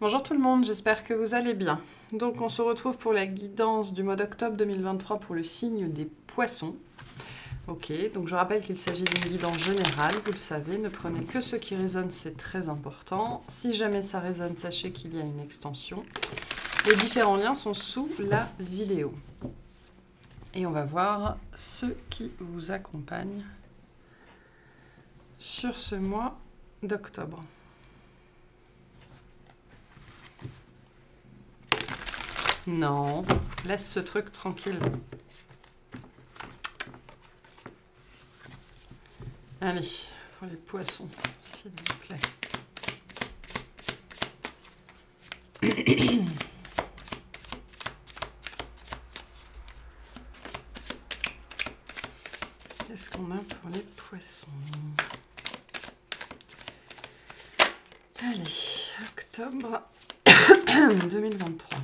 Bonjour tout le monde, j'espère que vous allez bien. Donc on se retrouve pour la guidance du mois d'octobre 2023 pour le signe des poissons. Ok, donc je rappelle qu'il s'agit d'une guidance générale, vous le savez, ne prenez que ce qui résonne, c'est très important. Si jamais ça résonne, sachez qu'il y a une extension. Les différents liens sont sous la vidéo. Et on va voir ceux qui vous accompagnent sur ce mois d'octobre. Non, laisse ce truc tranquille. Allez, pour les poissons, s'il vous plaît. Qu'est-ce qu'on a pour les poissons? Allez, octobre 2023.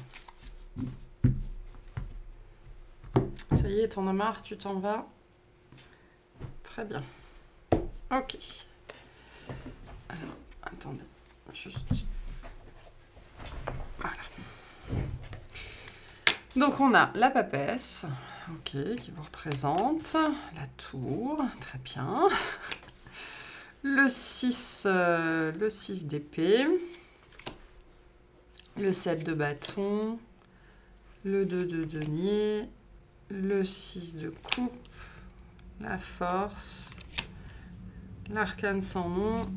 Ça y est, t'en as marre, tu t'en vas? Très bien. Ok. Alors, attendez, juste... Voilà. Donc on a la papesse, ok, qui vous représente, la tour, très bien. Le 6 d'épée, le 7 de bâton, le 2 de denier, le 6 de coupe, la force, l'arcane sans nom,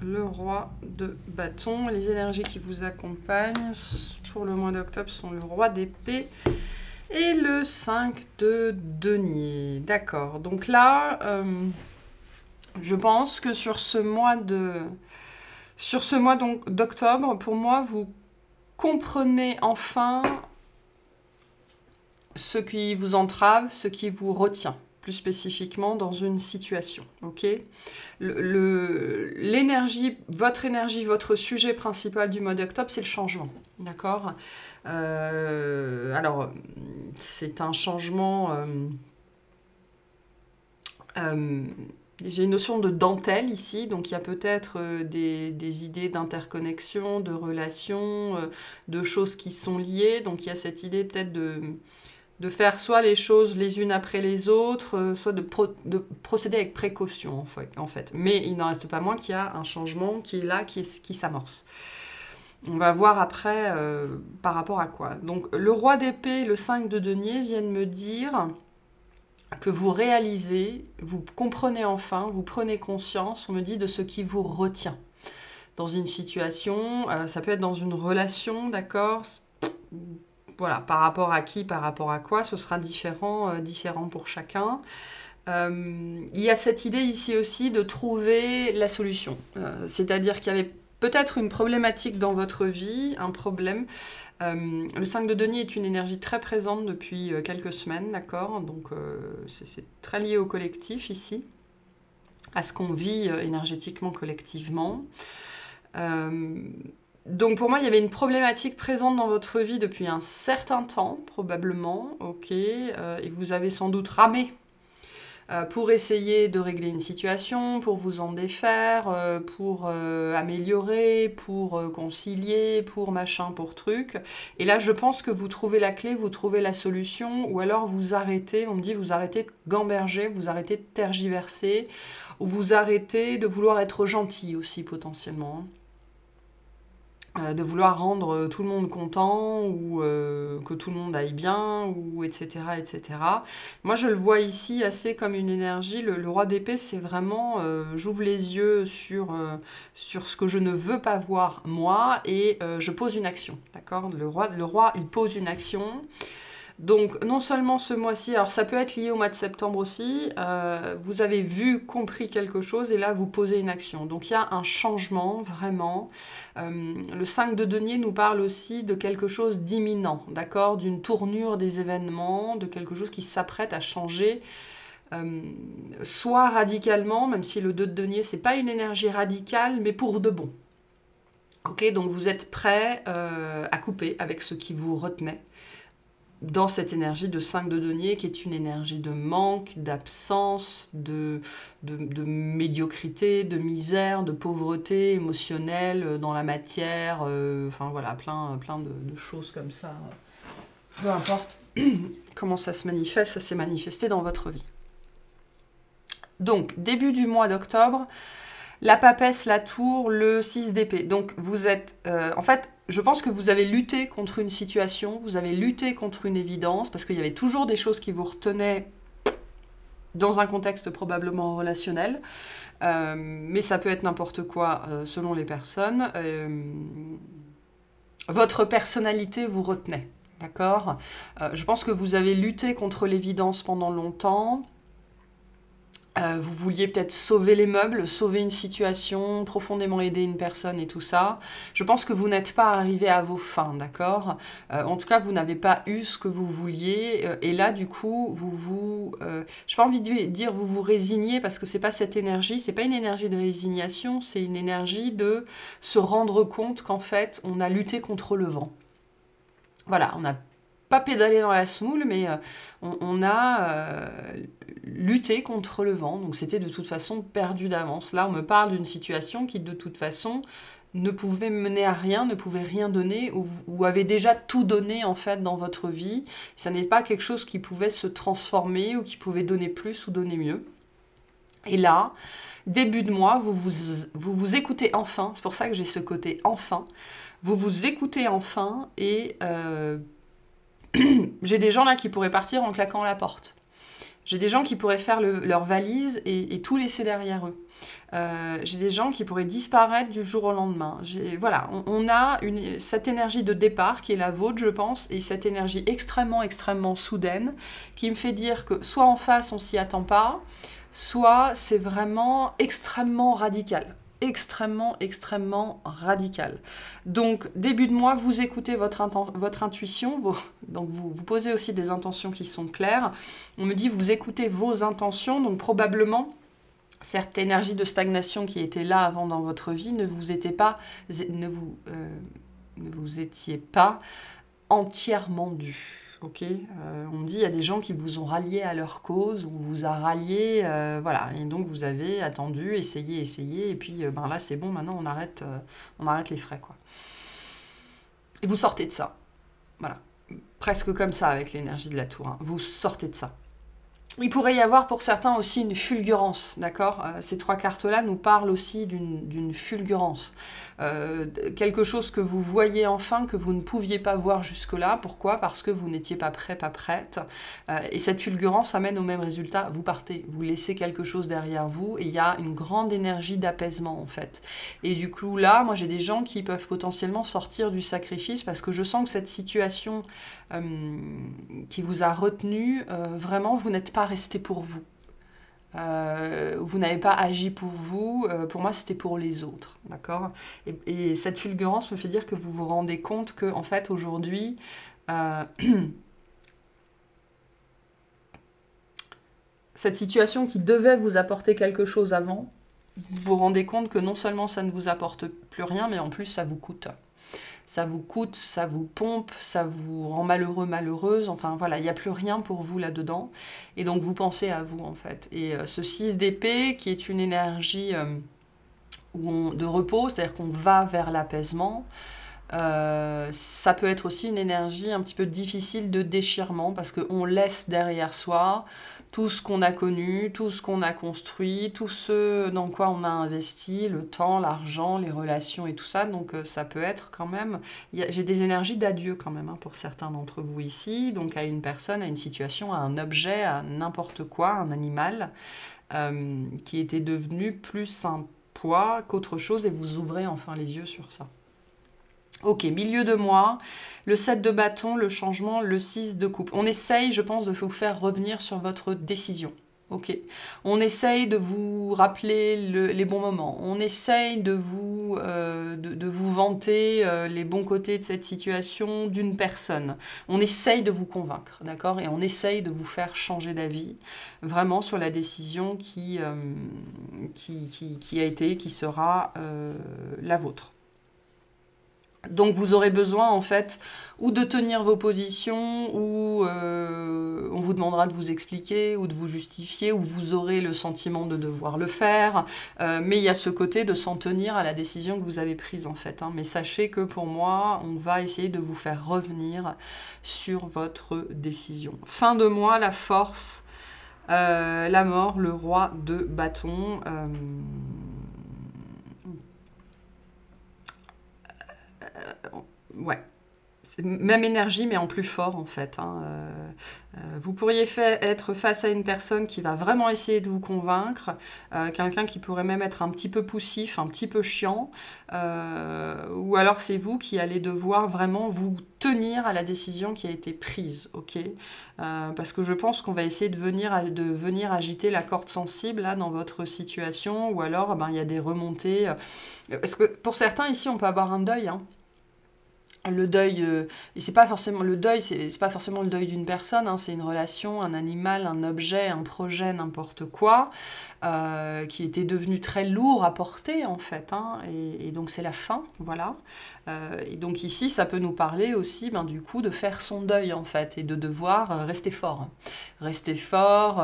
le roi de bâton. Les énergies qui vous accompagnent pour le mois d'octobre sont le roi d'épée et le 5 de denier. D'accord, donc là, je pense que sur ce mois d'octobre, pour moi, vous comprenez enfin ce qui vous entrave, ce qui vous retient, plus spécifiquement dans une situation, ok? L'énergie, votre sujet principal du mois d'octobre, c'est le changement, d'accord? Alors, c'est un changement... j'ai une notion de dentelle ici, donc il y a peut-être des idées d'interconnexion, de relations, de choses qui sont liées, donc il y a cette idée peut-être de faire soit les choses les unes après les autres, soit de procéder avec précaution en fait. Mais il n'en reste pas moins qu'il y a un changement qui est là, qui s'amorce. On va voir après par rapport à quoi. Donc le roi d'épée et le 5 de denier viennent me dire que vous réalisez, vous comprenez enfin, vous prenez conscience, on me dit, de ce qui vous retient dans une situation, ça peut être dans une relation, d'accord? Voilà, par rapport à qui, par rapport à quoi, ce sera différent pour chacun. Il y a cette idée ici aussi de trouver la solution. C'est-à-dire qu'il y avait peut-être une problématique dans votre vie, un problème. Le 5 de denier est une énergie très présente depuis quelques semaines, d'accord? Donc c'est très lié au collectif ici, à ce qu'on vit énergétiquement collectivement. Donc pour moi, il y avait une problématique présente dans votre vie depuis un certain temps, probablement, ok, et vous avez sans doute ramé pour essayer de régler une situation, pour vous en défaire, pour améliorer, pour concilier, pour machin, pour truc. Et là, je pense que vous trouvez la clé, vous trouvez la solution, ou alors vous arrêtez, on me dit, vous arrêtez de gamberger, vous arrêtez de tergiverser, ou vous arrêtez de vouloir être gentil aussi potentiellement. De vouloir rendre tout le monde content ou que tout le monde aille bien, ou etc., etc. Moi, je le vois ici assez comme une énergie. Le roi d'épée, c'est vraiment j'ouvre les yeux sur ce que je ne veux pas voir, moi, et je pose une action, d'accord? Le roi, il pose une action. Donc, non seulement ce mois-ci, alors ça peut être lié au mois de septembre aussi, vous avez vu, compris quelque chose, et là, vous posez une action. Donc, il y a un changement, vraiment. Le 5 de denier nous parle aussi de quelque chose d'imminent, d'accord? D'une tournure des événements, de quelque chose qui s'apprête à changer, soit radicalement, même si le 2 de denier, c'est pas une énergie radicale, mais pour de bon. Ok, donc vous êtes prêt à couper avec ce qui vous retenait, dans cette énergie de 5 de denier qui est une énergie de manque, d'absence, de médiocrité, de misère, de pauvreté émotionnelle dans la matière, enfin voilà, plein de choses comme ça. Peu importe comment ça se manifeste, ça s'est manifesté dans votre vie. Donc, début du mois d'octobre, la papesse, la tour, le 6 d'épée. Donc, vous êtes... en fait, je pense que vous avez lutté contre une situation, vous avez lutté contre une évidence, parce qu'il y avait toujours des choses qui vous retenaient dans un contexte probablement relationnel, mais ça peut être n'importe quoi selon les personnes. Votre personnalité vous retenait, d'accord? Je pense que vous avez lutté contre l'évidence pendant longtemps. Vous vouliez peut-être sauver les meubles, sauver une situation, profondément aider une personne et tout ça. Je pense que vous n'êtes pas arrivé à vos fins, d'accord? En tout cas, vous n'avez pas eu ce que vous vouliez. Et là, du coup, j'ai pas envie de dire vous vous résignez parce que c'est pas cette énergie, c'est pas une énergie de résignation, c'est une énergie de se rendre compte qu'en fait, on a lutté contre le vent. Voilà, on n'a pas pédalé dans la semoule, mais on a lutté contre le vent. Donc c'était de toute façon perdu d'avance. Là, on me parle d'une situation qui de toute façon ne pouvait mener à rien, ne pouvait rien donner, ou avait déjà tout donné en fait dans votre vie. Ça n'est pas quelque chose qui pouvait se transformer ou qui pouvait donner plus ou donner mieux. Et là, début de mois, vous vous écoutez enfin. C'est pour ça que j'ai ce côté enfin. Vous vous écoutez enfin et j'ai des gens là qui pourraient partir en claquant la porte. J'ai des gens qui pourraient faire leur valise et tout laisser derrière eux. J'ai des gens qui pourraient disparaître du jour au lendemain. Voilà, on a cette énergie de départ qui est la vôtre, je pense, et cette énergie extrêmement, extrêmement soudaine qui me fait dire que soit en face, on s'y attend pas, soit c'est vraiment extrêmement radical. Extrêmement, extrêmement radical. Donc, début de mois, vous écoutez votre intuition, donc vous posez aussi des intentions qui sont claires. On me dit, vous écoutez vos intentions, donc probablement, cette énergie de stagnation qui était là avant dans votre vie ne vous étiez pas entièrement dû. Okay, on me dit il y a des gens qui vous ont rallié à leur cause, ou vous a rallié, voilà, et donc vous avez attendu, essayé, et puis là c'est bon, maintenant on arrête les frais, quoi. Et vous sortez de ça, voilà, presque comme ça avec l'énergie de la tour, hein. Vous sortez de ça. Il pourrait y avoir pour certains aussi une fulgurance, d'accord? Ces trois cartes-là nous parlent aussi d'une fulgurance. Quelque chose que vous voyez enfin, que vous ne pouviez pas voir jusque-là. Pourquoi? Parce que vous n'étiez pas prêt, pas prête. Et cette fulgurance amène au même résultat. Vous partez, vous laissez quelque chose derrière vous et il y a une grande énergie d'apaisement en fait. Et du coup là, moi j'ai des gens qui peuvent potentiellement sortir du sacrifice parce que je sens que cette situation qui vous a retenu, vraiment vous n'êtes pas resté pour vous. Vous n'avez pas agi pour vous, pour moi c'était pour les autres, d'accord? Et cette fulgurance me fait dire que vous vous rendez compte que en fait aujourd'hui cette situation qui devait vous apporter quelque chose avant, vous vous rendez compte que non seulement ça ne vous apporte plus rien, mais en plus ça vous coûte. Ça vous coûte, ça vous pompe, ça vous rend malheureux, malheureuse, enfin voilà, il n'y a plus rien pour vous là-dedans. Et donc vous pensez à vous en fait. Et ce 6 d'épée qui est une énergie de repos, c'est-à-dire qu'on va vers l'apaisement, ça peut être aussi une énergie un petit peu difficile de déchirement parce qu'on laisse derrière soi tout ce qu'on a connu, tout ce qu'on a construit, tout ce dans quoi on a investi, le temps, l'argent, les relations et tout ça. Donc ça peut être quand même... J'ai des énergies d'adieu quand même pour certains d'entre vous ici, donc à une personne, à une situation, à un objet, à n'importe quoi, un animal, qui était devenu plus un poids qu'autre chose et vous ouvrez enfin les yeux sur ça. Ok, milieu de mois, le 7 de bâton, le changement, le 6 de coupe. On essaye, je pense, de vous faire revenir sur votre décision. Ok, on essaye de vous rappeler les bons moments. On essaye de vous vanter les bons côtés de cette situation d'une personne. On essaye de vous convaincre, d'accord? Et on essaye de vous faire changer d'avis, vraiment sur la décision qui a été, qui sera la vôtre. Donc vous aurez besoin en fait ou de tenir vos positions, ou on vous demandera de vous expliquer ou de vous justifier, ou vous aurez le sentiment de devoir le faire, mais il y a ce côté de s'en tenir à la décision que vous avez prise en fait, hein. Mais sachez que pour moi, on va essayer de vous faire revenir sur votre décision. Fin de mois, la force, la mort, le roi de bâton. Ouais, même énergie, mais en plus fort, en fait, hein. Vous pourriez être face à une personne qui va vraiment essayer de vous convaincre, quelqu'un qui pourrait même être un petit peu poussif, un petit peu chiant, ou alors c'est vous qui allez devoir vraiment vous tenir à la décision qui a été prise, ok? Parce que je pense qu'on va essayer de venir agiter la corde sensible, là, dans votre situation, ou alors, ben, il y a des remontées. Parce que pour certains, ici, on peut avoir un deuil, hein. Le deuil, et c'est pas forcément le deuil, c'est pas forcément le deuil d'une personne, hein, c'est une relation, un animal, un objet, un projet, n'importe quoi, qui était devenu très lourd à porter en fait, hein, et donc c'est la fin, voilà. Et donc ici, ça peut nous parler aussi, ben, du coup, de faire son deuil en fait, et de devoir rester fort. Rester fort,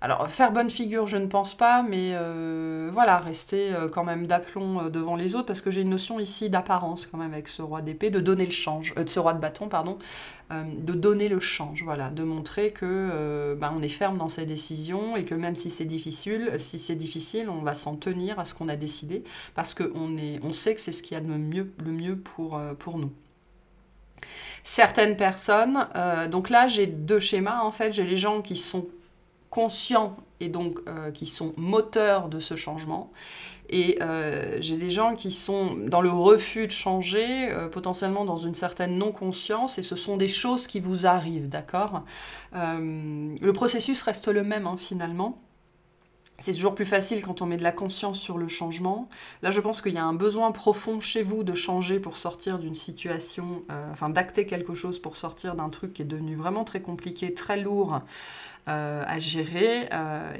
alors, faire bonne figure, je ne pense pas, mais voilà, rester quand même d'aplomb devant les autres, parce que j'ai une notion ici d'apparence quand même avec ce roi d'épée, de donner le change, ce roi de bâton, pardon, de donner le change, voilà, de montrer que ben, on est ferme dans ses décisions, et que même si c'est difficile, on va s'en tenir à ce qu'on a décidé, parce qu'on sait que c'est ce qu'il y a de le mieux pour nous. Certaines personnes, donc là j'ai deux schémas en fait, j'ai les gens qui sont conscients et donc qui sont moteurs de ce changement. Et j'ai des gens qui sont dans le refus de changer, potentiellement dans une certaine non-conscience, et ce sont des choses qui vous arrivent, d'accord? Le processus reste le même, hein, finalement. C'est toujours plus facile quand on met de la conscience sur le changement. Là, je pense qu'il y a un besoin profond chez vous de changer pour sortir d'une situation, enfin d'acter quelque chose pour sortir d'un truc qui est devenu vraiment très compliqué, très lourd, à gérer,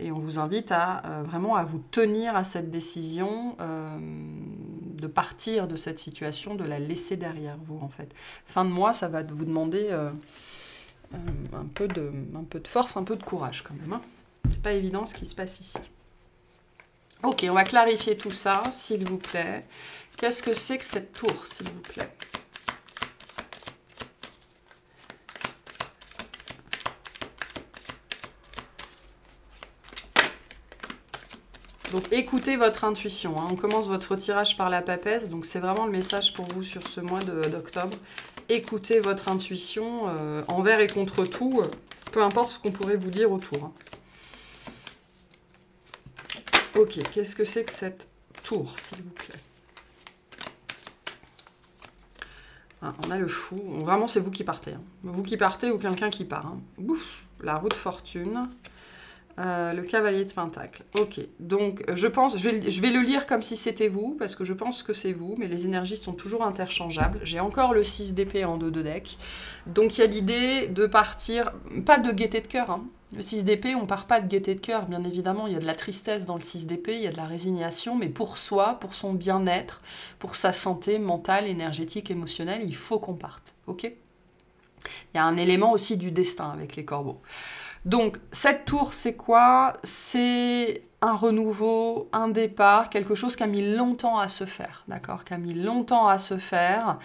et on vous invite à vraiment à vous tenir à cette décision de partir de cette situation, de la laisser derrière vous en fait. Fin de mois, ça va vous demander un peu de force, un peu de courage quand même, hein. C'est pas évident ce qui se passe ici. Ok, on va clarifier tout ça, s'il vous plaît. Qu'est-ce que c'est que cette tour, s'il vous plaît ? Donc écoutez votre intuition, hein. On commence votre tirage par la papesse, donc c'est vraiment le message pour vous sur ce mois d'octobre. Écoutez votre intuition envers et contre tout, peu importe ce qu'on pourrait vous dire autour, hein. Ok, qu'est-ce que c'est que cette tour, s'il vous plaît? Ah, on a le fou, vraiment c'est vous qui partez, hein. Vous qui partez ou quelqu'un qui part, hein. Ouf, la roue de fortune. Le cavalier de Pentacle. Ok, donc je pense, je vais le lire comme si c'était vous, parce que je pense que c'est vous, mais les énergies sont toujours interchangeables. J'ai encore le 6 d'épée en dos de deck. Donc il y a l'idée de partir, pas de gaieté de cœur, hein. Le 6 d'épée, on part pas de gaieté de cœur, bien évidemment, il y a de la tristesse dans le 6 d'épée, il y a de la résignation, mais pour soi, pour son bien-être, pour sa santé mentale, énergétique, émotionnelle, il faut qu'on parte, ok? Il y a un élément aussi du destin avec les corbeaux. Donc, cette tour, c'est quoi? C'est un renouveau, un départ, quelque chose qui a mis longtemps à se faire, d'accord? Qui a mis longtemps à se faire.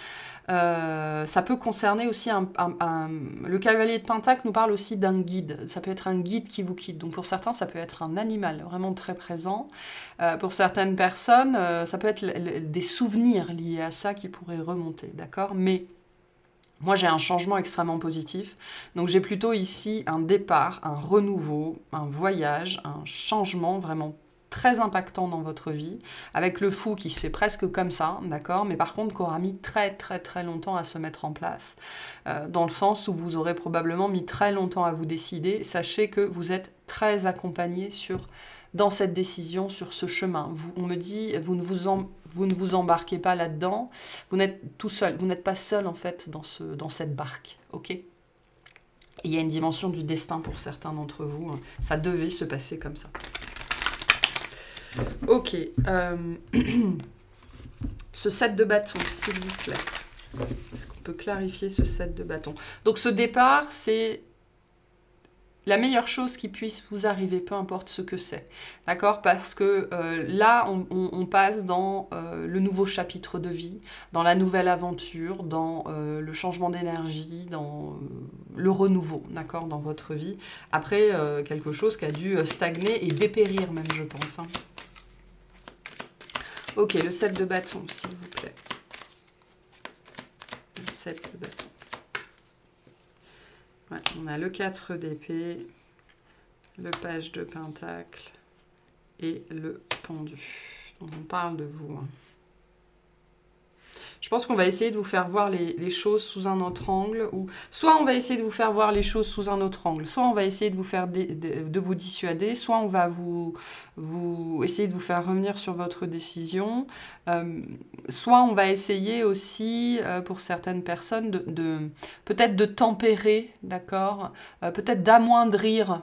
Ça peut concerner aussi le cavalier de Pentacle nous parle aussi d'un guide. Ça peut être un guide qui vous quitte. Donc, pour certains, ça peut être un animal vraiment très présent. Pour certaines personnes, ça peut être des souvenirs liés à ça qui pourraient remonter, d'accord? Mais moi, j'ai un changement extrêmement positif. Donc, j'ai plutôt ici un départ, un renouveau, un voyage, un changement vraiment très impactant dans votre vie, avec le fou qui se fait presque comme ça, d'accord, mais par contre, qui aura mis très, très, très longtemps à se mettre en place, dans le sens où vous aurez probablement mis très longtemps à vous décider. Sachez que vous êtes très accompagné dans cette décision, sur ce chemin. On me dit, vous ne vous embarquez pas là-dedans, vous n'êtes tout seul, vous n'êtes pas seul en fait dans cette barque, ok? Et il y a une dimension du destin pour certains d'entre vous, hein. Ça devait se passer comme ça. Ok. Ce 7 de bâton, s'il vous plaît. Est-ce qu'on peut clarifier ce 7 de bâton? Donc ce départ, c'est la meilleure chose qui puisse vous arriver, peu importe ce que c'est. D'accord? Parce que là, on passe dans le nouveau chapitre de vie, dans la nouvelle aventure, dans le changement d'énergie, dans le renouveau, d'accord, dans votre vie. Après, quelque chose qui a dû stagner et dépérir même, je pense. Hein. Ok, le 7 de bâton, s'il vous plaît. Le 7 de bâton. Ouais, on a le 4 d'épée, le page de pentacle et le pendu. Donc on parle de vous. Hein. Je pense qu'on va essayer de vous faire voir les choses sous un autre angle. Ou soit on va essayer de vous faire voir les choses sous un autre angle. Soit on va essayer de vous faire de vous dissuader. Soit on va essayer de vous faire revenir sur votre décision. Soit on va essayer aussi, pour certaines personnes, peut-être de tempérer, d'accord, peut-être d'amoindrir.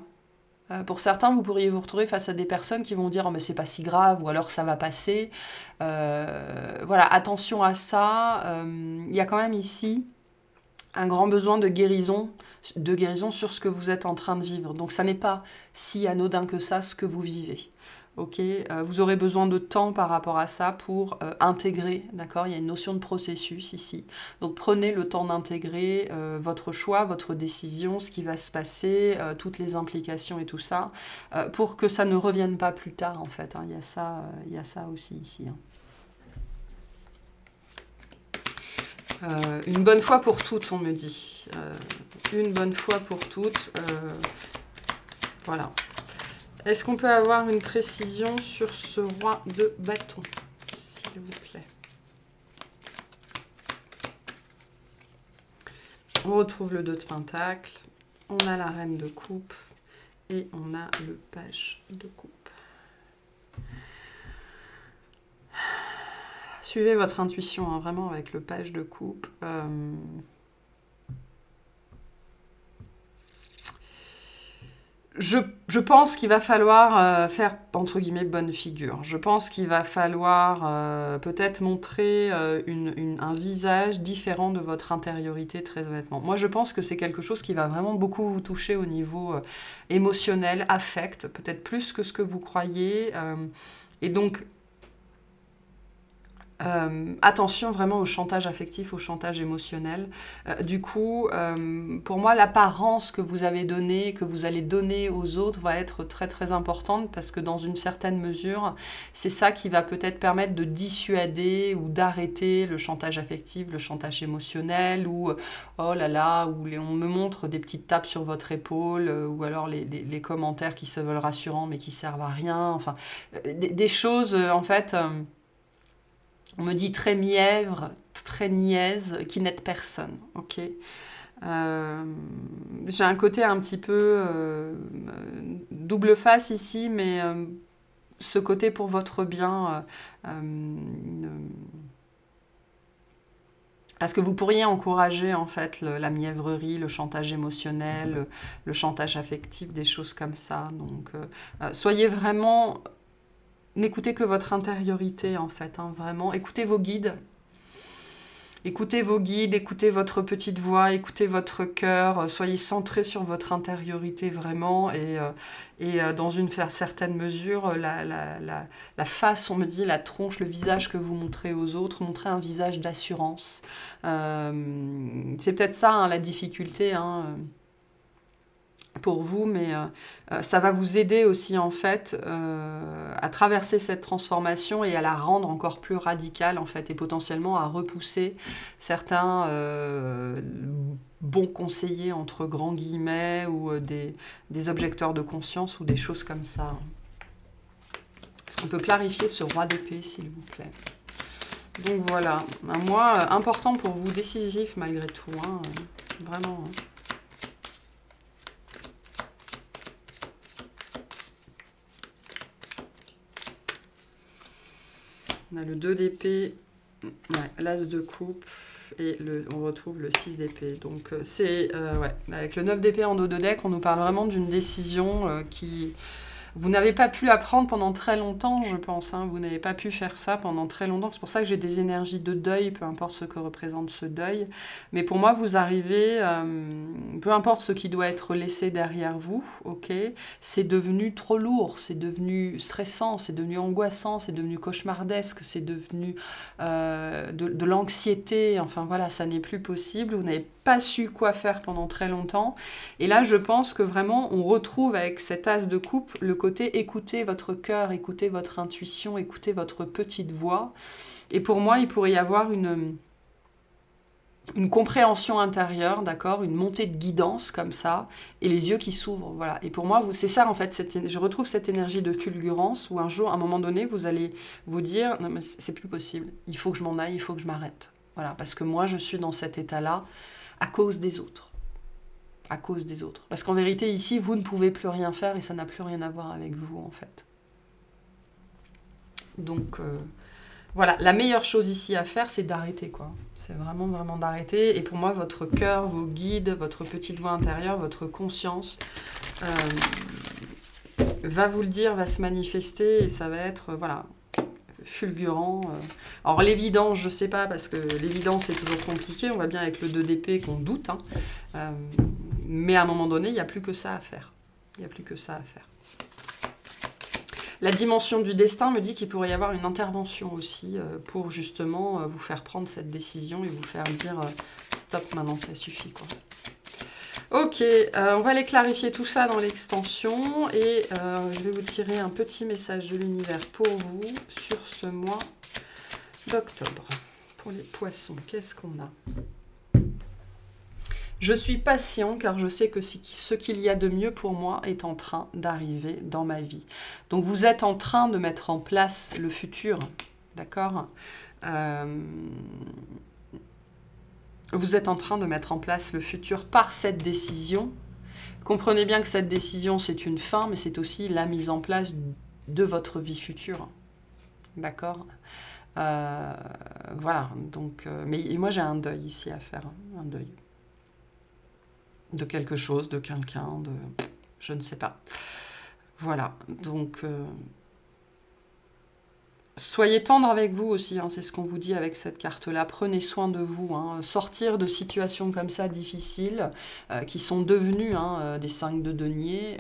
Pour certains, vous pourriez vous retrouver face à des personnes qui vont dire oh, mais c'est pas si grave ou alors ça va passer. Voilà, attention à ça. Il y a quand même ici un grand besoin de guérison sur ce que vous êtes en train de vivre. Donc ça n'est pas si anodin que ça ce que vous vivez. Ok, vous aurez besoin de temps par rapport à ça pour intégrer, d'accord? Il y a une notion de processus ici. Donc prenez le temps d'intégrer votre choix, votre décision, ce qui va se passer, toutes les implications et tout ça, pour que ça ne revienne pas plus tard en fait. Hein. Il y a ça aussi ici. Hein. Une bonne fois pour toutes, on me dit. Une bonne fois pour toutes. Voilà. Est-ce qu'on peut avoir une précision sur ce roi de bâton, s'il vous plaît? On retrouve le 2 de pentacle, on a la reine de coupe et on a le page de coupe. Suivez votre intuition, hein, vraiment, avec le page de coupe. Je pense qu'il va falloir faire, entre guillemets, bonne figure. Je pense qu'il va falloir peut-être montrer un visage différent de votre intériorité, très honnêtement. Moi, je pense que c'est quelque chose qui va vraiment beaucoup vous toucher au niveau émotionnel, affect, peut-être plus que ce que vous croyez. Et donc, attention vraiment au chantage affectif, au chantage émotionnel. Du coup, pour moi, l'apparence que vous avez donnée, que vous allez donner aux autres va être très très importante parce que dans une certaine mesure, c'est ça qui va peut-être permettre de dissuader ou d'arrêter le chantage affectif, le chantage émotionnel ou oh là là, où on me montre des petites tapes sur votre épaule ou alors les commentaires qui se veulent rassurants mais qui servent à rien. Enfin, des choses en fait... On me dit très mièvre, très niaise, qui n'aide personne. Ok. J'ai un côté un petit peu double face ici, mais ce côté pour votre bien, parce que vous pourriez encourager en fait la mièvrerie, le chantage émotionnel, le chantage affectif, des choses comme ça. Donc, soyez vraiment... N'écoutez que votre intériorité, en fait, hein, vraiment. Écoutez vos guides. Écoutez vos guides, écoutez votre petite voix, écoutez votre cœur. Soyez centrés sur votre intériorité, vraiment. Et dans une certaine mesure, la face, on me dit, la tronche, le visage que vous montrez aux autres, montrez un visage d'assurance. C'est peut-être ça, hein, la difficulté, hein, pour vous, mais ça va vous aider aussi en fait à traverser cette transformation et à la rendre encore plus radicale en fait et potentiellement à repousser certains bons conseillers entre grands guillemets ou des objecteurs de conscience ou des choses comme ça. Est-ce qu'on peut clarifier ce roi d'épée s'il vous plaît? Donc voilà, un mois important pour vous, décisif malgré tout, hein, vraiment. Hein. On a le 2 d'épée, ouais, l'as de coupe et on retrouve le 6 d'épée. Donc c'est, ouais, avec le 9 d'épée en dos de deck, on nous parle vraiment d'une décision qui Vous n'avez pas pu l'apprendre pendant très longtemps, je pense. Hein. Vous n'avez pas pu faire ça pendant très longtemps. C'est pour ça que j'ai des énergies de deuil, peu importe ce que représente ce deuil. Mais pour moi, vous arrivez, peu importe ce qui doit être laissé derrière vous, ok, c'est devenu trop lourd, c'est devenu stressant, c'est devenu angoissant, c'est devenu cauchemardesque, c'est devenu de l'anxiété. Enfin voilà, ça n'est plus possible. Vous n'avez pas su quoi faire pendant très longtemps. Et là, je pense que vraiment, on retrouve avec cet as de coupe le côté écoutez votre cœur, écoutez votre intuition, écoutez votre petite voix. Et pour moi, il pourrait y avoir une compréhension intérieure, d'accord, une montée de guidance comme ça, et les yeux qui s'ouvrent, voilà. Et pour moi, c'est ça en fait, je retrouve cette énergie de fulgurance où un jour, à un moment donné, vous allez vous dire non mais c'est plus possible, il faut que je m'en aille, il faut que je m'arrête, voilà, parce que moi je suis dans cet état-là à cause des autres. À cause des autres. Parce qu'en vérité, ici, vous ne pouvez plus rien faire et ça n'a plus rien à voir avec vous, en fait. Donc, voilà, la meilleure chose ici à faire, c'est d'arrêter, quoi. C'est vraiment, vraiment d'arrêter. Et pour moi, votre cœur, vos guides, votre petite voix intérieure, votre conscience va vous le dire, va se manifester et ça va être, voilà, fulgurant. Alors l'évidence, je sais pas, parce que l'évidence c'est toujours compliqué, on voit bien avec le 2 d'épée qu'on doute, hein. Mais à un moment donné, il n'y a plus que ça à faire. Il n'y a plus que ça à faire. La dimension du destin me dit qu'il pourrait y avoir une intervention aussi pour justement vous faire prendre cette décision et vous faire dire stop, maintenant ça suffit, quoi. Ok, on va aller clarifier tout ça dans l'extension et je vais vous tirer un petit message de l'univers pour vous sur ce mois d'octobre. Pour les poissons, qu'est-ce qu'on a? Je suis patient car je sais que ce qu'il y a de mieux pour moi est en train d'arriver dans ma vie. Donc vous êtes en train de mettre en place le futur, d'accord? Vous êtes en train de mettre en place le futur par cette décision. Comprenez bien que cette décision, c'est une fin, mais c'est aussi la mise en place de votre vie future. D'accord? Voilà. Donc, mais moi, j'ai un deuil ici à faire. Un deuil. De quelque chose, de quelqu'un, de... Je ne sais pas. Voilà. Donc... soyez tendre avec vous aussi, hein, c'est ce qu'on vous dit avec cette carte-là. Prenez soin de vous. Hein. Sortir de situations comme ça difficiles, qui sont devenues des 5 de denier,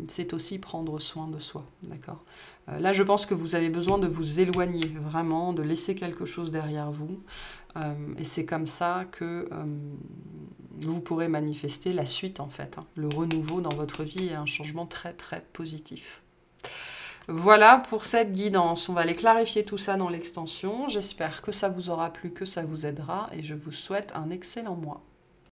c'est aussi prendre soin de soi. D'accord ? Là, je pense que vous avez besoin de vous éloigner, vraiment, de laisser quelque chose derrière vous. Et c'est comme ça que vous pourrez manifester la suite, en fait. Hein. Le renouveau dans votre vie et un changement très, très positif. Voilà pour cette guidance. On va aller clarifier tout ça dans l'extension. J'espère que ça vous aura plu, que ça vous aidera et je vous souhaite un excellent mois.